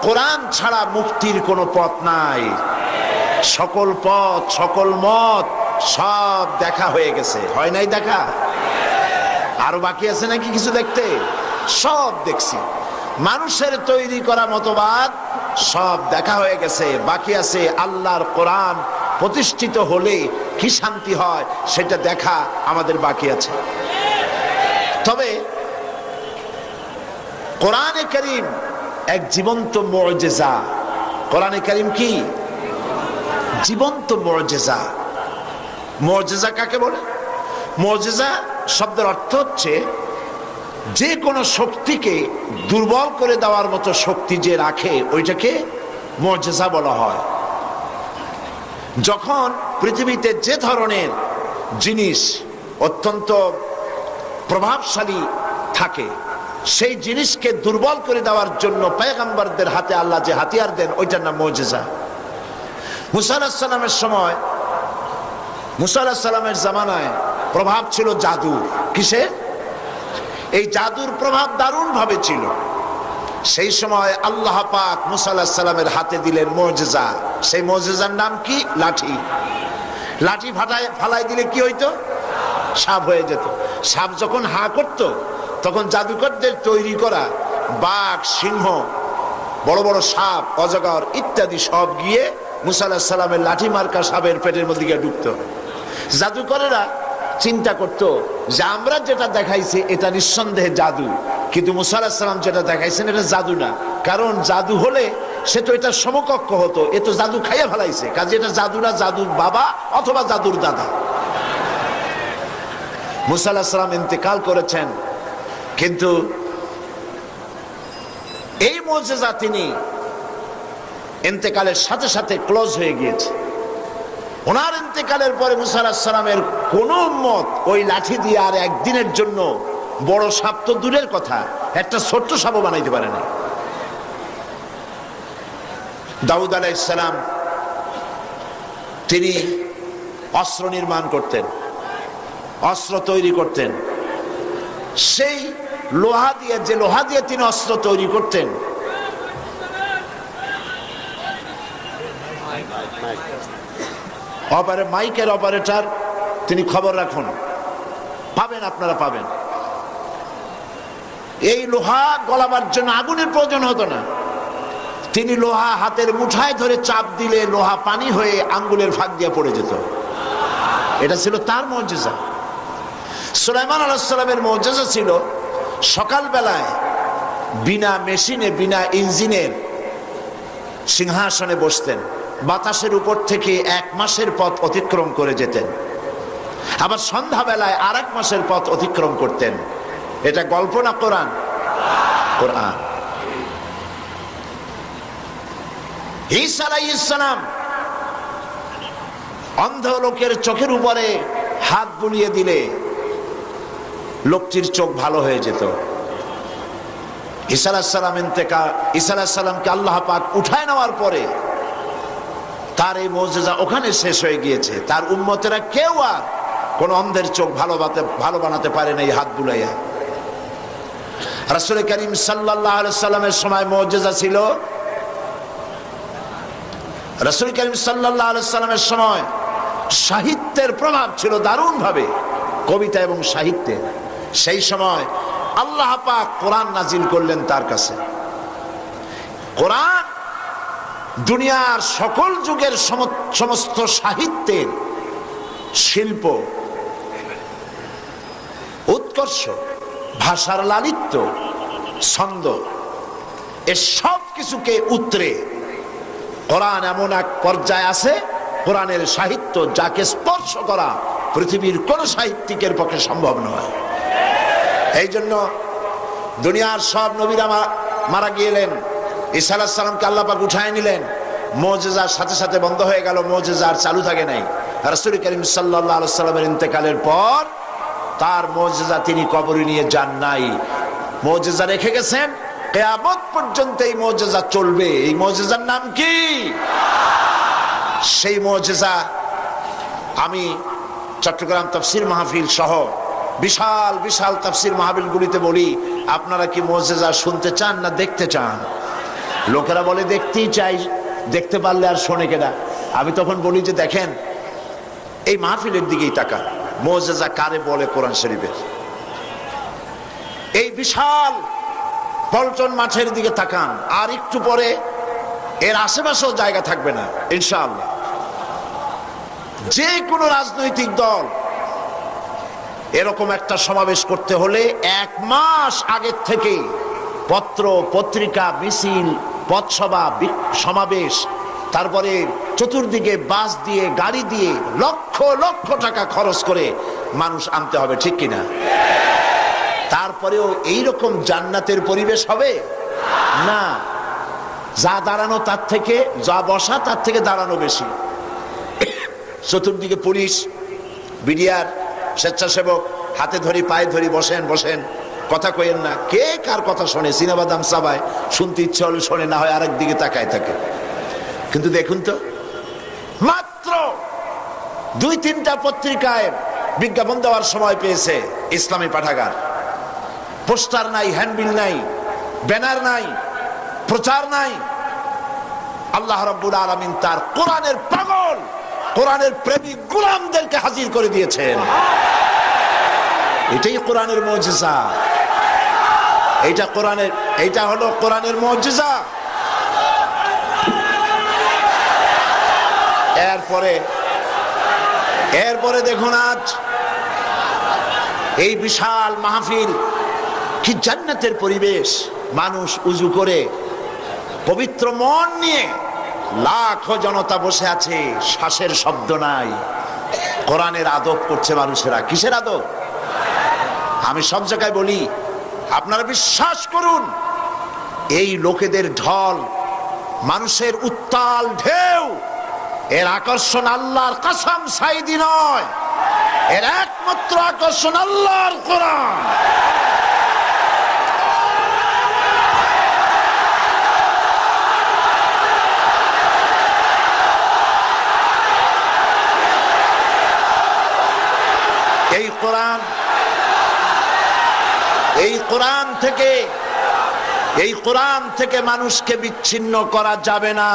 কোরআন ছাড়া মুক্তির কোনো পথ নাই। সকল পথ সকল মত সব দেখা হয়ে গেছে, হয় নাই দেখা? আরো বাকি আছে নাকি কিছু দেখতে? সব দেখছি। মানুষের তৈরি করা মতবাদ সব দেখা হয়ে গেছে, বাকি আছে আল্লাহর কোরআন প্রতিষ্ঠিত হলে কি শান্তি হয় সেটা দেখা আমাদের বাকি আছে। তবে কোরআনে কারীম এক জীবন্ত মুজিজা। কোরআনে কারীম কি? জীবন্ত মুজিজা। মুজিজা কাকে বলে? মুজিজা শব্দের অর্থ হচ্ছে যে কোনো শক্তিকে দুর্বল করে দেওয়ার মতো শক্তি যে রাখে ওইটাকে মুজিজা বলা হয়। যখন পৃথিবীতে যে ধরনের জিনিস অত্যন্ত প্রভাবশালী থাকে, সেই জিনিসকে দুর্বল করে দেওয়ার জন্য পয়গম্বরদের হাতে আল্লাহ যে হাতিয়ার দেন ওইটার নাম মুজিজা। মুসা আলাইহিস সালামের সময়, মুসা আলাইহিস সালামের জামানায় প্রভাব ছিল জাদুর। কিসের? এই জাদুর প্রভাব দারুণ ভাবে ছিল। সেই সময় আল্লাহ পাক মুসা আলাইহিস সালামের হাতে দিলেন মুজিজা। সেই মুজিজার নাম কি? লাঠি। লাঠি ফালাই দিলে কি হইতো? সাপ হয়ে যেত। সাপ যখন হা করত তখন জাদুকরদের তৈরি করা বাঘ, সিংহ, বড় বড় সাপ, অজগর ইত্যাদি সব গিয়ে মুসা আলাইহিস সালামের লাঠি মার্কা সাপের পেটের মধ্যে গিয়ে ঢুকতো। জাদুকরেরা চিন্তা করতো যে আমরা যেটা দেখাইছি এটা নিঃসন্দেহে জাদু, কিন্তু মুসা আলাইহিস সালাম যেটা দেখাইছেন এটা জাদু না। কারণ জাদু হলে সে তো এটা সমকক্ষ হতো, এ তো জাদু খাইয়া ফেলাইছে, কাজে এটা জাদু না, জাদুর বাবা অথবা জাদুর দাদা। মুসা আলাইহিস সালাম ইন্তেকাল করেছেন, কিন্তু এই মুজিজা তিনি ইন্তেকালের সাথে সাথে ক্লোজ হয়ে গিয়েছে। ওনার ইন্তেকালের পরে মুসা আলাইহিস সালামের কোন উম্মত ওই লাঠি দিয়ে আর একদিনের জন্য বড় সাপ তো দূরের কথা, একটা ছোট্ট সাপও বানাইতে পারে না। দাউদ আলাইহিস সালাম তিনি অস্ত্র নির্মাণ করতেন, অস্ত্র তৈরি করতেন। সেই লোহা দিয়ে, যে লোহা দিয়ে তিনি অস্ত্র তৈরি করতেন, মাইকের অপারেটর তিনি খবর রাখুন, পাবেন, আপনারা পাবেন। এই লোহা গলাবার জন্য আগুনের প্রয়োজন হতো না। তিনি লোহা হাতের মুঠায় ধরে চাপ দিলে লোহা পানি হয়ে আঙ্গুলের ফাঁক দিয়ে পড়ে যেত। এটা ছিল তার মুজিজা। সুলাইমান আলাইহিস সালামের মুজিজা ছিল সকালবেলায় বিনা মেশিনে, বিনা ইঞ্জিনের সিংহাসনে বসতেন, বাতাসের উপর থেকে 1 মাসের পথ অতিক্রম করে যেতেন, আবার সন্ধ্যাবেলায় আর 1 মাসের পথ অতিক্রম করতেন। এটা গল্প না কোরআন? কোরআন। ঈসা আলাইহিস সালাম অন্ধ লোকের চোখের উপরে হাত বুলিয়ে দিলে লোকটির চোখ ভালো হয়ে যেত। ঈসা আলাইহিস সালামকে আল্লাহ পাক উঠায় নেওয়ার পরে তার এই মুজিজা ওখানে শেষ হয়ে গিয়েছে। তার উম্মতেরা কেউ আর কোন অন্ধের চোখ ভালো বানাতে পারে না এই হাত বুলাইয়া। রাসূল করিম সাল্লাল্লাহু আলাইহি সাল্লামের সময় মুজিজা ছিল, রাসূল করিম সাল্লাল্লাহু আলাইহি সাল্লামের সময় সাহিত্যের প্রভাব ছিল দারুণ ভাবে, কবিতা এবং সাহিত্যে। সেই সময় আল্লাহ পাক কোরআন নাজিল করলেন তার কাছে। কোরআন দুনিয়ার সকল যুগের সমস্ত সাহিত্যের শিল্প, উৎকর্ষ, ভাষার লালিত্য, ছন্দ, এ সব কিছুকে উতরে কোরআন এমন এক পর্যায়ে আছে, কোরআনের সাহিত্য যাকে স্পর্শ করা পৃথিবীর কোন সাহিত্যিকের পক্ষে সম্ভব নয়। এই জন্য দুনিয়ার সব নবীরা মারা গেলেন, ঈসা আলাইহিস সালামকে আল্লাহ পাক উঠায় নিলেন, মুজিজার সাথে সাথে বন্ধ হয়ে গেল, মুজিজা আর চালু থাকে নাই। রাসূল করিম সাল্লাল্লাহু আলাইহি সাল্লামের ইন্তেকালের পর তার মুজিজা তিনি কবরে নিয়ে যান নাই, মুজিজা রেখে গেছেন। কিয়ামত পর্যন্ত এই মুজিজা চলবে। এই মুজিজার নাম কি? সেই মুজিজা আমি চট্টগ্রাম তাফসীর মাহফিল সহ বিশাল বিশাল তাফসীর মাহফিলগুলিতে বলি, আপনারা কি মুজিজা শুনতে চান না দেখতে চান? লোকেরা বলে দেখতেই চাই, দেখতে পারলে আর শোনে কেনা। আমি তখন বলি যে দেখেন, এই মাহফিলের দিকেই টাকা মুআজ্জাজা কারে বলে কোরআন শরীফের। এই বিশাল পল্টন মাঠের দিকে তাকান, আর একটু পরে এর আশেপাশেও জায়গা থাকবে না ইনশাআল্লাহ। যে কোনো রাজনৈতিক দল এরকম একটা সমাবেশ করতে হলে 1 মাস আগের থেকে পত্র পত্রিকা, মিছিল, পথসভা, সমাবেশ, তারপরে চতুর্দিকে বাস দিয়ে, গাড়ি দিয়ে লক্ষ লক্ষ টাকা খরচ করে মানুষ আনতে হবে, ঠিক কিনা? তারপরেও এইরকম জান্নাতের পরিবেশ হবে না। যা দাঁড়ানো তার থেকে, যা বসা তার থেকে দাঁড়ানো বেশি। চতুর্দিকে পুলিশ, বিডিআর, স্বেচ্ছাসেবক, হাতে ধরি পায়ে ধরি, বসেন বসেন, কথা কইেন না। কে কার কথা শোনে? সিনেবাদাম চাবায়, শুনতে ইচ্ছা হলে শোনে, না হয় আরেক দিকে তাকায় থাকে। কিন্তু দেখুন তো, মাত্র 2-3টা পত্রিকায় বিজ্ঞাপন দেওয়ার সময় পেয়েছে ইসলামী পাঠাগার। পোস্টার নাই, হ্যান্ডবিল নাই, ব্যানার নাই, প্রচার নাই। আল্লাহ রাব্বুল আলামিন তার কোরআনের পাগল, কোরআনের প্রেমিক গোলামদেরকে হাজির করে দিয়েছেন। এটাই কোরআনের মুজিজা। এইটা হলো কোরআনের মুজিজা। এরপরে দেখুন, আজ এই বিশাল মাহফিল, কি জান্নাতের পরিবেশ। মানুষ উজু করে পবিত্র মন নিয়ে লাখো জনতা বসে আছে, শ্বাসের শব্দ নাই। কোরআনের আদব করছে মানুষেরা। কিসের আদব? আমি সব জায়গায় বলি, আপনারা বিশ্বাস করুন, এই লোকেদের ঢল, মানুষের উত্তাল ঢেউ, এর আকর্ষণ আল্লাহর কসম সাইদি নয়, এর একমাত্র আকর্ষণ আল্লাহর কোরআন। এই কোরআন থেকে মানুষকে বিচ্ছিন্ন করা যাবে না।